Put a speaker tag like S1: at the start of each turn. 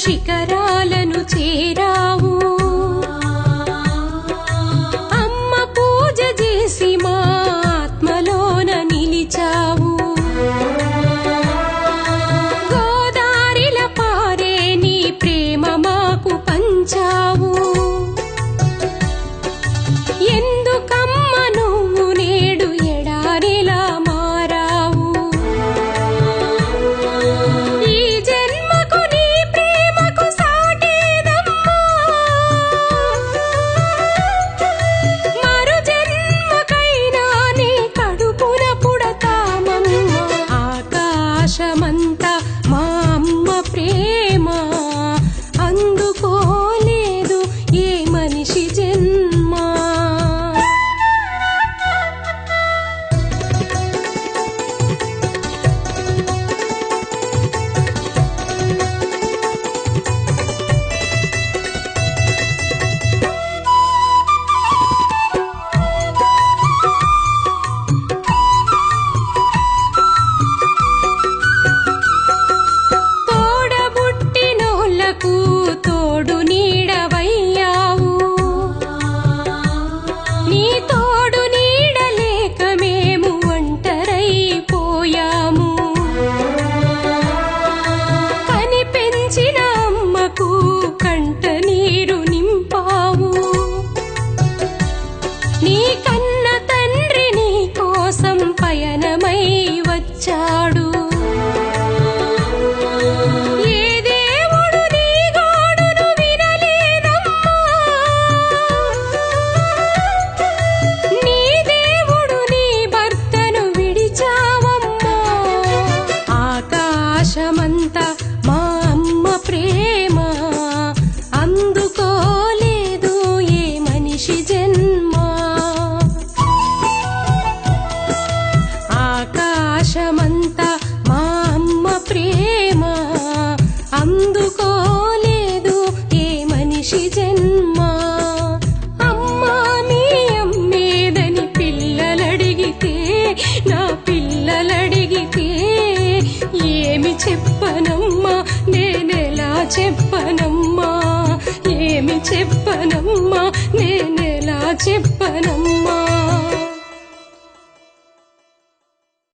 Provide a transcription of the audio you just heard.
S1: శిఖరాలను చేరావు. అమ్మ పూజ చేసి మా ఆత్మలోన నిలిచావు. గోదారిల పారే నీ ప్రేమ మాకు పంచావు. ఎందుకమ్మ నువ్వు నేడు ఎడారిలా మారావు. ఈ జన్మకు నీ ప్రేమకు సాటేదమ్మా. మరు జన్మకైనా నీ కడుపున పుడతామమ్మా. ఆకాశమంతా మా అమ్మ ప్రేమ అందుకోలేదు ఏ మనిషి జన్మ. తోడబుట్టినోళ్లకు తోడు నీడవయ్యావు. నీ తోడు నీడలేక మేము ఒంటరైపోయాము. కని పెంచిన అమ్మకు కంట నీరు నింపావు. నీ కన్న తండ్రి నీ కోసం పయనమై వచ్చాడు. ఏ దేవుడు నీ గోడును వినలేదమ్మా. నీ దేవుడు నీ భర్తను విడిచావమ్మా. ఆకాశమంతా మా అమ్మ ప్రేమ అందుకోలేదు ఏ మనిషి జన్మ. ఆకాశమంతా మా అమ్మ ప్రేమ అందుకోలేదు ఏ మనిషి జన్మ. అమ్మా మీ అమ్మేదని పిల్లలడిగితే నా పిల్లలడిగితే ఏమి చెప్పనమ్మా నేనెలా చెప్పనమ్మా. ఏమి చెప్పనమ్మా నేనెలా చెప్పనమ్మా.